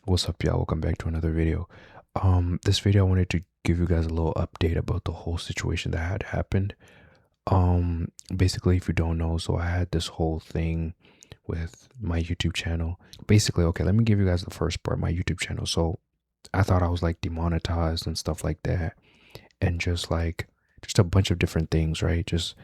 What's up, y'all? Welcome back to another video. This video I wanted to give you guys a little update about the whole situation that had happened. Basically, if you don't know, so I had this whole thing with my YouTube channel. Basically, okay, let me give you guys the first part, my YouTube channel. So I thought I was like demonetized and stuff like that, and just a bunch of different things, right? Just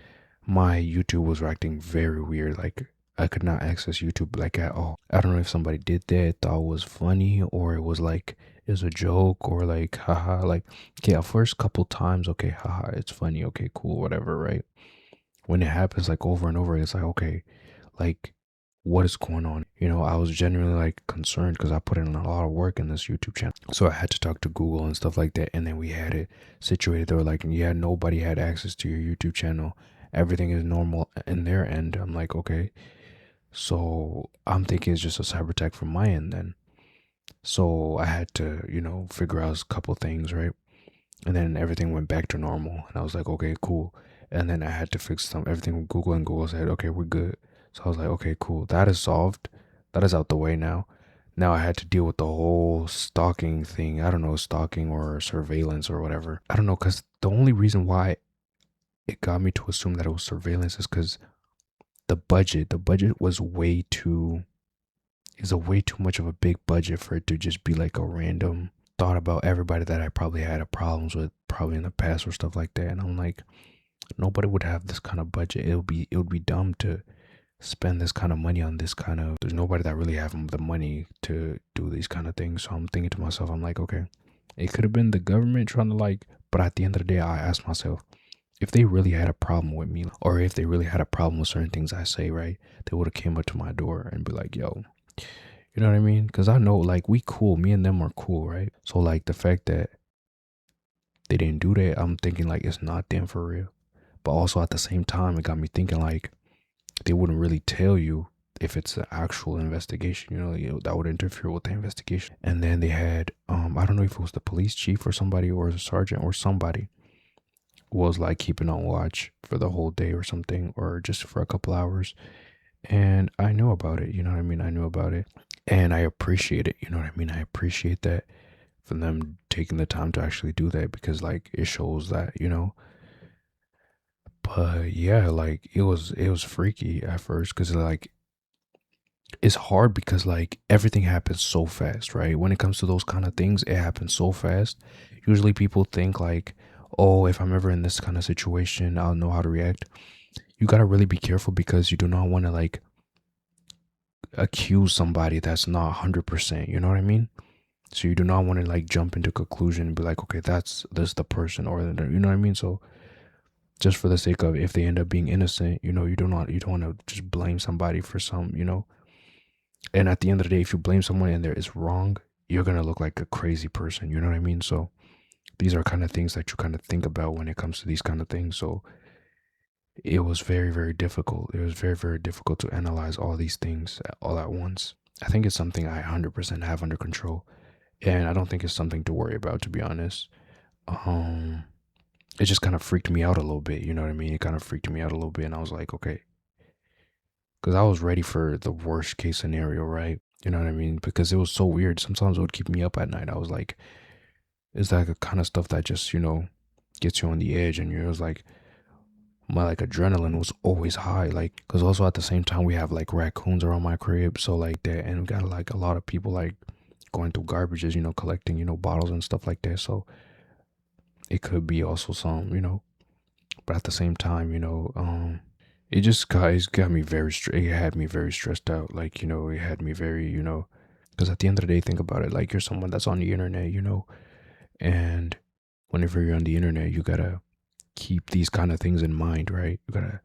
my YouTube was acting very weird. Like I could not access YouTube like at all. I don't know if somebody did that, thought it was funny, or it was like it was a joke, or like haha. Like okay, at first couple times, okay, haha, it's funny, okay, cool, whatever, right? When it happens like over and over, it's like okay, like what is going on? I was genuinely like concerned because I put in a lot of work in this YouTube channel. So I had to talk to Google and stuff like that. And then we had it situated. They were like, yeah, nobody had access to your YouTube channel. Everything is normal in their end. I'm like, okay. So I'm thinking it's just a cyber attack from my end then. So I had to, figure out a couple things, right? And then everything went back to normal. And I was like, okay, cool. And then I had to fix everything with Google, and Google said, okay, we're good. So I was like, okay, cool. That is solved. That is out the way now. Now I had to deal with the whole stalking thing. I don't know, stalking or surveillance or whatever. I don't know, because the only reason why it got me to assume that it was surveillance is because the budget was is a way too much of a big budget for it to just be like a random thought about everybody that I probably had a problems with probably in the past or stuff like that. And I'm like, nobody would have this kind of budget. It would be dumb to spend this kind of money on this kind of, there's nobody that really have the money to do these kind of things. So I'm thinking to myself, I'm like, okay, it could have been the government trying to like, but at the end of the day, I asked myself, if they really had a problem with me, or if they really had a problem with certain things I say, right, they would have came up to my door and be like, yo, you know what I mean? Because I know like we cool, me and them are cool, right? So like the fact that they didn't do that, I'm thinking like it's not them for real. But also at the same time, it got me thinking like they wouldn't really tell you if it's an actual investigation, that would interfere with the investigation. And then they had, I don't know if it was the police chief or somebody or the sergeant or somebody was like keeping on watch for the whole day or something, or just for a couple hours. And I knew about it, you know what I mean? I knew about it and I appreciate it, you know what I mean? I appreciate that for them taking the time to actually do that because like it shows that, but yeah, like it was freaky at first because like it's hard because like everything happens so fast, right? When it comes to those kind of things, it happens so fast. Usually people think like, oh, if I'm ever in this kind of situation, I'll know how to react. You got to really be careful because you do not want to like accuse somebody that's not 100%, you know what I mean? So you do not want to like jump into conclusion and be like, okay, that's this the person, or you know what I mean? So just for the sake of if they end up being innocent, you don't want to just blame somebody for some. And at the end of the day, if you blame someone and there is wrong, you're gonna look like a crazy person, you know what I mean? So these are kind of things that you kind of think about when it comes to these kind of things. So it was very, very difficult. It was very, very difficult to analyze all these things all at once. I think it's something I 100% have under control, and I don't think it's something to worry about, to be honest. Um, it just kind of freaked me out a little bit, you know what I mean? It kind of freaked me out a little bit, and I was like, okay, because I was ready for the worst case scenario, right? You know what I mean? Because it was so weird. Sometimes it would keep me up at night. I was like, it's like a kind of stuff that just, gets you on the edge, and you're just like, my like adrenaline was always high, like because also at the same time we have like raccoons around my crib, so like that, and we got like a lot of people like going through garbages, collecting bottles and stuff like that. So it could be also some. But at the same time, it got me it had me very stressed out, like it had me very, because at the end of the day, think about it, like you're someone that's on the internet, and whenever you're on the internet, you gotta keep these kind of things in mind, right? You gotta,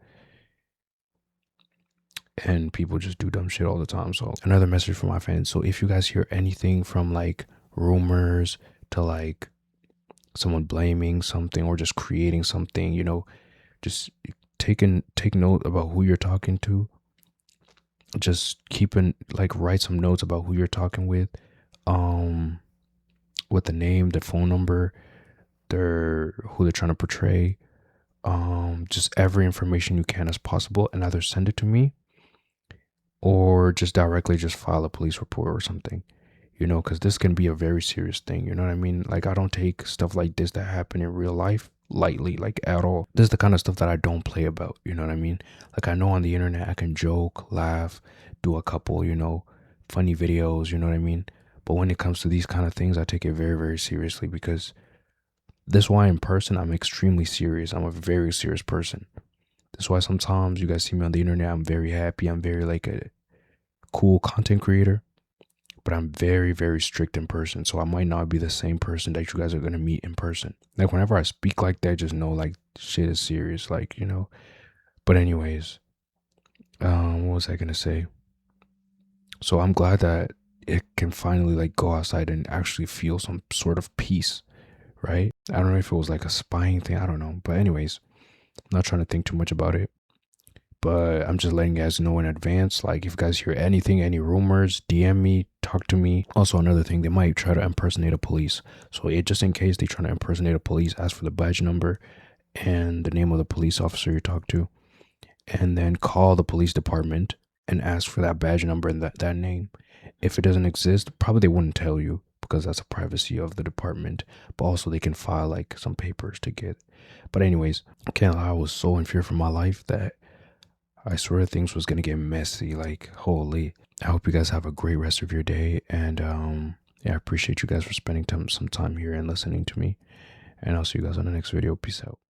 and people just do dumb shit all the time. So another message for my fans. So if you guys hear anything from like rumors to like someone blaming something or just creating something, just take note about who you're talking to. Just write some notes about who you're talking um, with the name, the phone number, who they're trying to portray, just every information you can as possible, and either send it to me or just directly just file a police report or something. you know, because this can be a very serious thing. You know what I mean? Like, I don't take stuff like this that happen in real life lightly, like at all. This is the kind of stuff that I don't play about. You know what I mean? Like, I know on the internet I can joke, laugh, do a couple, you know, funny videos. You know what I mean? But when it comes to these kind of things, I take it very, very seriously, because this is why in person I'm extremely serious. I'm a very serious person. That's why sometimes you guys see me on the internet, I'm very happy. I'm very like a cool content creator, but I'm very, very strict in person. So I might not be the same person that you guys are gonna meet in person. Like, whenever I speak like that, just know like shit is serious, like, you know. But anyways, what was I gonna say? So I'm glad that it can finally like go outside and actually feel some sort of peace, right? I don't know if it was like a spying thing, I don't know. But anyways, I'm not trying to think too much about it. But I'm just letting you guys know in advance. Like, if you guys hear anything, any rumors, DM me, talk to me. Also, another thing, they might try to impersonate a police. So just in case they try to impersonate a police, ask for the badge number and the name of the police officer you talk to, and then call the police department and ask for that badge number and that name. If it doesn't exist, probably they wouldn't tell you, because that's a privacy of the department. But also they can file like some papers to get. But anyways, I can't lie, I was so in fear for my life that I swear things was gonna get messy. Like, holy. I hope you guys have a great rest of your day. And yeah, I appreciate you guys for spending some time here and listening to me. And I'll see you guys on the next video. Peace out.